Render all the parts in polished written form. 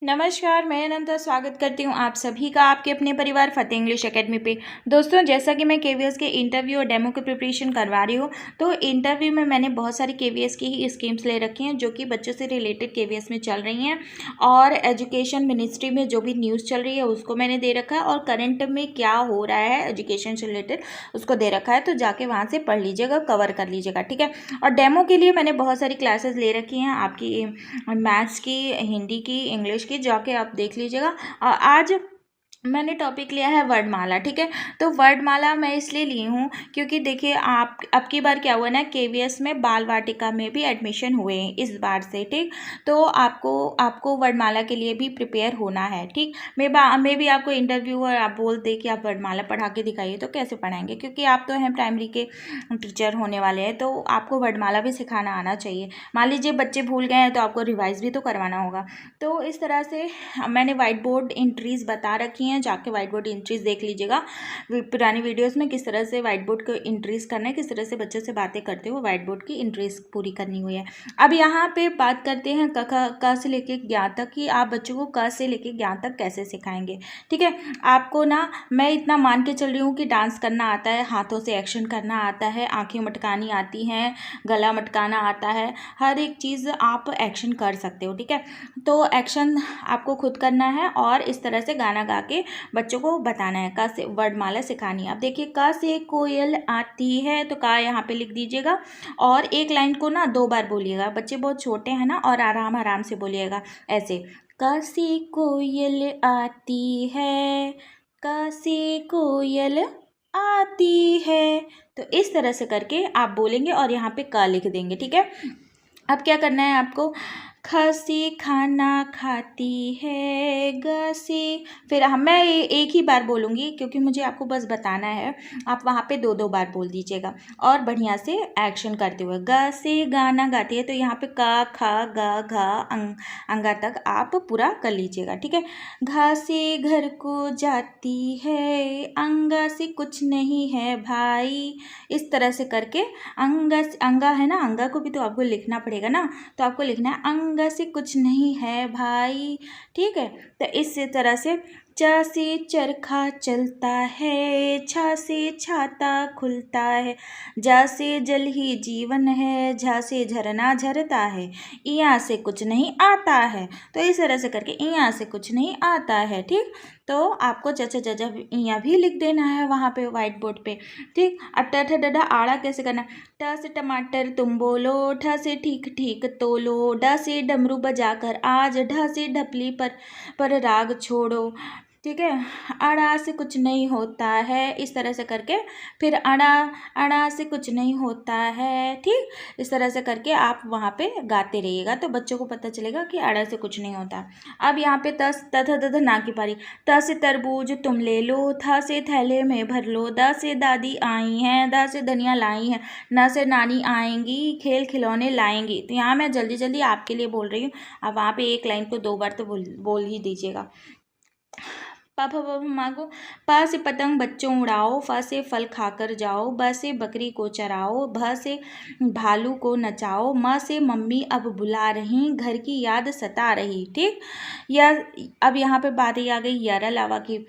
नमस्कार, मैं अनंता स्वागत करती हूँ आप सभी का आपके अपने परिवार फतेह इंग्लिश एकेडमी पे। दोस्तों, जैसा कि मैं केवीएस के इंटरव्यू और डेमो की प्रिपरेशन करवा रही हूँ, तो इंटरव्यू में मैंने बहुत सारी केवीएस की ही स्कीम्स ले रखी हैं जो कि बच्चों से रिलेटेड केवीएस में चल रही हैं। और एजुकेशन मिनिस्ट्री में जो भी न्यूज़ चल रही है उसको मैंने दे रखा है, और करंट में क्या हो रहा है एजुकेशन से रिलेटेड उसको दे रखा है। तो जाके वहाँ से पढ़ लीजिएगा, कवर कर लीजिएगा, ठीक है। और डेमो के लिए मैंने बहुत सारी क्लासेस ले रखी हैं, आपकी मैथ्स की, हिंदी की, इंग्लिश की, जाके आप देख लीजिएगा। आज मैंने टॉपिक लिया है वर्णमाला, ठीक है। तो वर्णमाला मैं इसलिए ली हूँ क्योंकि देखिए, आप अब की बार क्या हुआ ना, केवीएस में बाल वाटिका में भी एडमिशन हुए हैं इस बार से, ठीक। तो आपको वर्णमाला के लिए भी प्रिपेयर होना है, ठीक। मैं भी आपको इंटरव्यू और आप बोल दे कि आप वर्णमाला पढ़ा के दिखाइए, तो कैसे पढ़ाएंगे, क्योंकि आप तो हैं प्राइमरी के टीचर होने वाले हैं, तो आपको वर्णमाला भी सिखाना आना चाहिए। मान लीजिए बच्चे भूल गए हैं तो आपको रिवाइज भी तो करवाना होगा। तो इस तरह से मैंने वाइट बोर्ड एंट्रीज बता रखी हैं, जाके वाइट बोर्ड एंट्रीज देख लीजिएगा। पुरानी वीडियोस में किस तरह से वाइट बोर्ड को एंट्रीज करना है, किस तरह से बच्चों से बातें करते हुए वाइट बोर्ड की एंट्रीज पूरी करनी हुई है। अब यहाँ पे बात करते हैं क से लेके ज्ञ तक कि आप बच्चों को क से लेके ज्ञ तक कैसे सिखाएंगे, ठीक है। आपको ना, मैं इतना मान के चल रही हूँ कि डांस करना आता है, हाथों से एक्शन करना आता है, आंखें मटकानी आती हैं, गला मटकाना आता है, हर एक चीज़ आप एक्शन कर सकते हो, ठीक है। तो एक्शन आपको खुद करना है और इस तरह से गाना गा के बच्चों को बताना है, क से वर्णमाला सिखानी है। अब देखिए, क से कोयल आती है, तो का यहाँ पे लिख दीजिएगा और एक लाइन को ना 2 बार बोलिएगा। बच्चे बहुत छोटे हैं ना, और आराम आराम से बोलिएगा ऐसे, क से कोयल आती है, क से कोयल आती है। तो इस तरह से करके आप बोलेंगे और यहाँ पे क लिख देंगे, ठीक है। अब क्या करना है आपको, ख से खाना खाती है, ग से, फिर मैं एक ही बार बोलूँगी क्योंकि मुझे आपको बस बताना है। आप वहाँ पे 2-2 बार बोल दीजिएगा और बढ़िया से एक्शन करते हुए। ग से गाना गाती है, तो यहाँ पे क ख ग घ अंगा तक आप पूरा कर लीजिएगा, ठीक है। घ से घर को जाती है, अंगा से कुछ नहीं है भाई। इस तरह से करके अंगा है ना, अंगा को भी तो आपको लिखना पड़ेगा ना, तो आपको लिखना है अंगा से कुछ नहीं है भाई, ठीक है। तो इस तरह से च से चरखा चलता है, छ से छाता खुलता है, जा से जल ही जीवन है, झा से झरना झरता है, इया से कुछ नहीं आता है। तो इस तरह से करके इया से कुछ नहीं आता है, ठीक। तो आपको चचा चचा इया भी लिख देना है वहाँ पे वाइट बोर्ड पे, ठीक। अब ट ठ ड ढ आड़ा कैसे करना, ट से टमाटर तुम बोलो, ठ से ठीक ठीक तोलो, ड से डमरू बजाकर आज, ढ से ढपली पर राग छोड़ो, ठीक है। अड़ा से कुछ नहीं होता है, इस तरह से करके फिर अड़ा, अड़ा से कुछ नहीं होता है, ठीक। इस तरह से करके आप वहाँ पे गाते रहिएगा, तो बच्चों को पता चलेगा कि अड़ा से कुछ नहीं होता। अब यहाँ पे तस तथ दध ना की पारी, त से तरबूज तुम ले लो, थ से थैले में भर लो, द से दादी आई हैं, द से धनिया लाई हैं, न से नानी आएंगी, खेल खिलौने लाएंगी। तो यहाँ मैं जल्दी जल्दी आपके लिए बोल रही हूँ, अब वहाँ पे एक लाइन को 2 बार तो बोल ही दीजिएगा। प फ फ मांगो, प से पतंग बच्चों उड़ाओ, फ से फल खाकर जाओ, ब से बकरी को चराओ, भ से भालू को नचाओ, म से मम्मी अब बुला रही, घर की याद सता रही, ठीक। या अब यहाँ पे बात ही आ गई यार अलावा की।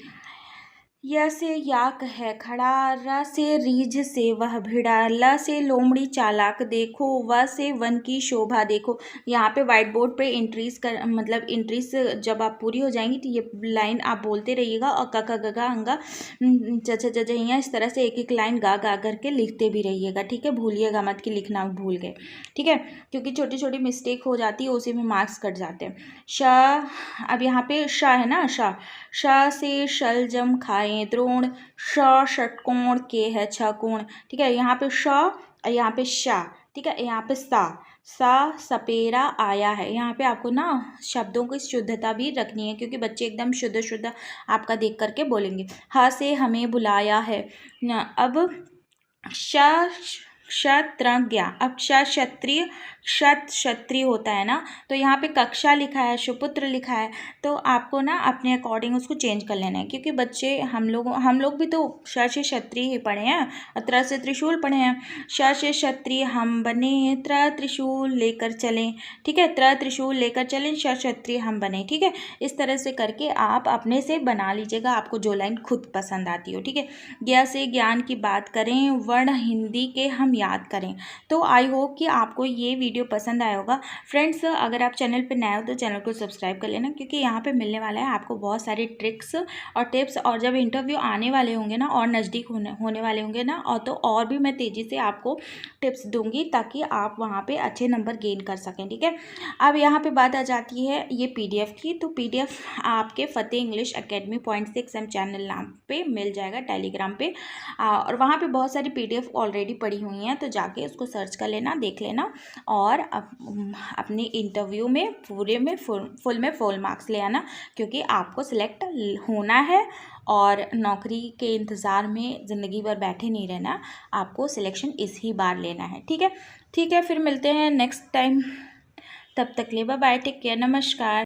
य से याक है खड़ा, र से रीझ से वह भिड़ा, ल से लोमड़ी चालाक देखो, व से वन की शोभा देखो। यहाँ पे वाइट बोर्ड पे एंट्रीज कर, मतलब एंट्रीज जब आप पूरी हो जाएंगी तो ये लाइन आप बोलते रहिएगा, और क ख ग घ अंगा च छ ज झ इयां, इस तरह से एक एक लाइन गा गा करके लिखते भी रहिएगा, ठीक है। भूलिएगा मत कि लिखना भूल गए, ठीक है, क्योंकि छोटी छोटी मिस्टेक हो जाती है, उसी में मार्क्स कट जाते हैं। श, अब यहाँ पे श है ना, श से शलजम खाएं द्रोण, षटकोण के है 6 कोण, ठीक है। यहाँ पे श, यहाँ पे श, ठीक है। यहाँ पे सा सपेरा आया है। यहाँ पे आपको ना शब्दों की शुद्धता भी रखनी है, क्योंकि बच्चे एकदम शुद्ध शुद्ध आपका देख करके बोलेंगे। ह से हमें बुलाया है। अब श क्षत्रज्ञ। अब क्षत्रिय क्षत्रिय होता है ना, तो यहाँ पे कक्षा लिखा है, सुपुत्र लिखा है, तो आपको ना अपने अकॉर्डिंग उसको चेंज कर लेना है, क्योंकि बच्चे हम लोग भी तो श से क्षत्रिय ही पढ़े हैं और त्र से त्रिशूल पढ़े हैं। श से क्षत्रिय हम बने, त्र त्रिशूल लेकर चलें, ठीक है, त्र त्रिशूल लेकर चलें, श क्षत्रिय हम बने, ठीक है। इस तरह से करके आप अपने से बना लीजिएगा, आपको जो लाइन खुद पसंद आती हो, ठीक है। ज्ञ से ज्ञान की बात करें, वर्ण हिंदी के हम याद करें। तो आई होप कि आपको ये वीडियो पसंद आया होगा। फ्रेंड्स, अगर आप चैनल पर नए हो तो चैनल को सब्सक्राइब कर लेना, क्योंकि यहाँ पे मिलने वाला है आपको बहुत सारी ट्रिक्स और टिप्स, और जब इंटरव्यू आने वाले होंगे ना और नज़दीक होने वाले होंगे ना, और तो और भी मैं तेज़ी से आपको टिप्स दूंगी ताकि आप वहाँ पे अच्छे नंबर गेन कर सकें, ठीक है। अब यहाँ पे बात आ जाती है ये PDF की। तो PDF आपके फतेह इंग्लिश एकेडमी 0.6 चैनल नाम पे मिल जाएगा टेलीग्राम पे, और वहाँ पे बहुत सारी PDF ऑलरेडी पड़ी हुई हैं, तो जाके उसको सर्च कर लेना, देख लेना, और अपने इंटरव्यू में पूरे में फुल मार्क्स ले आना, क्योंकि आपको सिलेक्ट होना है और नौकरी के इंतज़ार में ज़िंदगी भर बैठे नहीं रहना, आपको सिलेक्शन इस ही बार लेना है, ठीक है। ठीक है, फिर मिलते हैं नेक्स्ट टाइम, तब तक ले बाय बाय, टेक केयर, नमस्कार।